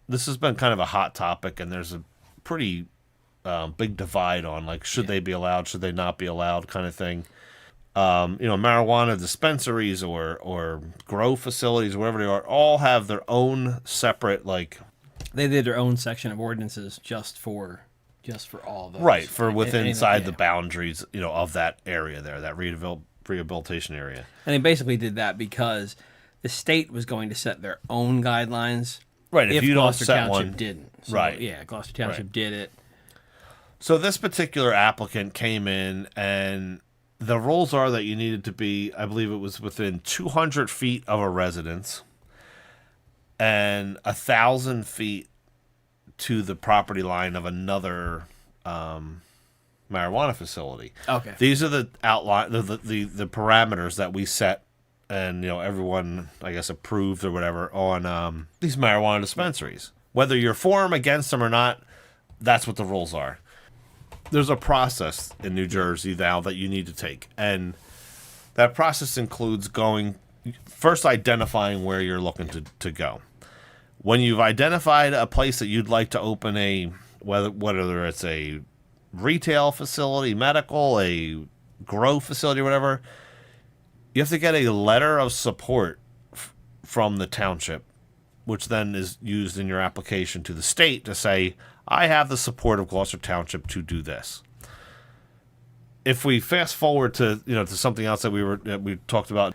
this has been kind of a hot topic, and there's a pretty big divide on like should they be allowed, should they not be allowed, kind of thing. Marijuana dispensaries or grow facilities, wherever they are, all have their own separate like. They did their own section of ordinances just for all of those. Right, for within inside the yeah. boundaries, of that area there, that rehabilitation area. And they basically did that because the state was going to set their own guidelines. Right, if you don't Gloucester set Township one, didn't. So, right. Yeah, Gloucester Township did it. So this particular applicant came in, and the rules are that you needed to be, I believe it was within 200 feet of a residence and 1,000 feet to the property line of another marijuana facility. Okay. These are the outline, the parameters that we set, and everyone, I guess, approved or whatever on these marijuana dispensaries. Whether you're for them, against them, or not, that's what the rules are. There's a process in New Jersey now that you need to take, and that process includes first identifying where you're looking to go. When you've identified a place that you'd like to open whether it's a retail facility, medical, a grow facility, whatever, you have to get a letter of support from the township, which then is used in your application to the state to say, I have the support of Gloucester Township to do this. If we fast forward to something else that we talked about,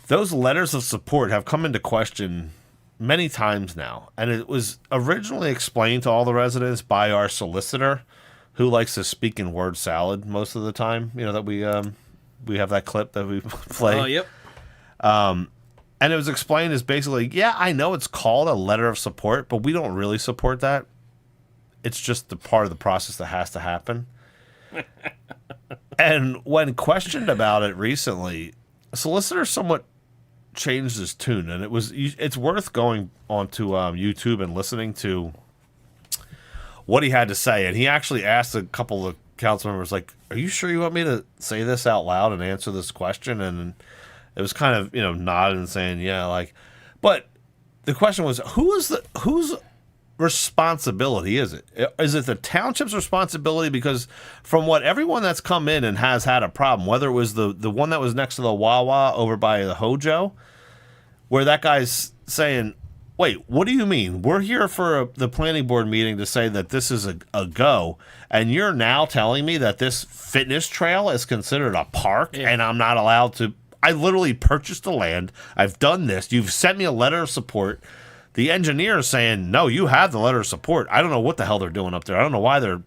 those letters of support have come into question many times now, and it was originally explained to all the residents by our solicitor, who likes to speak in word salad most of the time. That we have that clip that we play. Oh, yep. And it was explained as basically, yeah, I know it's called a letter of support, but we don't really support that. It's just the part of the process that has to happen. And when questioned about it recently, a solicitor somewhat changed his tune, and it's worth going onto YouTube and listening to what he had to say. And he actually asked a couple of council members, like, are you sure you want me to say this out loud and answer this question? And it was kind of, nodding and saying, yeah, like, but the question was, whose responsibility is it? Is it the township's responsibility? Because from what everyone that's come in and has had a problem, whether it was the one that was next to the Wawa over by the Hojo, where that guy's saying, wait, what do you mean? We're here for the planning board meeting to say that this is a go, and you're now telling me that this fitness trail is considered a park, and I'm not allowed to. I literally purchased the land. I've done this. You've sent me a letter of support. The engineer is saying, no, you have the letter of support. I don't know what the hell they're doing up there. I don't know why they're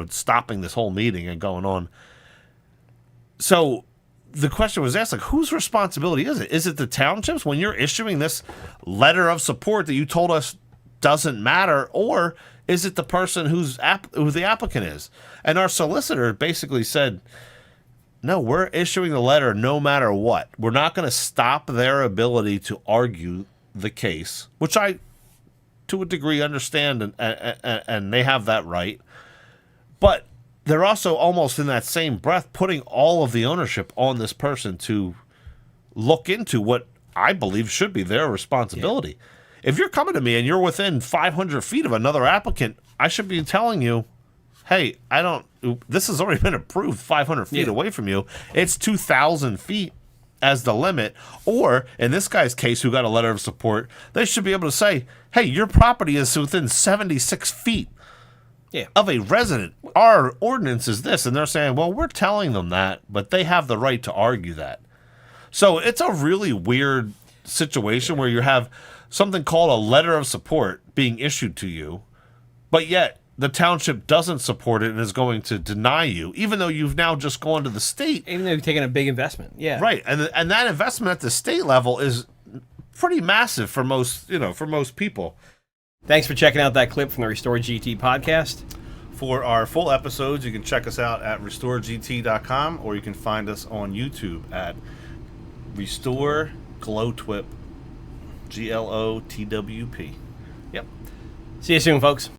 stopping this whole meeting and going on. So the question was asked, like, whose responsibility is it? Is it the townships when you're issuing this letter of support that you told us doesn't matter, or is it the person who the applicant is? And our solicitor basically said, no, we're issuing the letter no matter what. We're not going to stop their ability to argue the case, which I, to a degree, understand, and they have that right. But they're also almost in that same breath putting all of the ownership on this person to look into what I believe should be their responsibility. Yeah. If you're coming to me and you're within 500 feet of another applicant, I should be telling you, hey, this has already been approved 500 feet away from you. It's 2,000 feet as the limit. Or in this guy's case, who got a letter of support, they should be able to say, hey, your property is within 76 feet of a resident. Our ordinance is this. And they're saying, well, we're telling them that, but they have the right to argue that. So it's a really weird situation where you have something called a letter of support being issued to you, but yet the township doesn't support it and is going to deny you, even though you've now just gone to the state. Even though you've taken a big investment. Yeah. Right. And that investment at the state level is pretty massive for most people. Thanks for checking out that clip from the Restore GT podcast. For our full episodes, you can check us out at restoregt.com, or you can find us on YouTube at Restore Glowtwip, GLOTWP. Yep. See you soon, folks.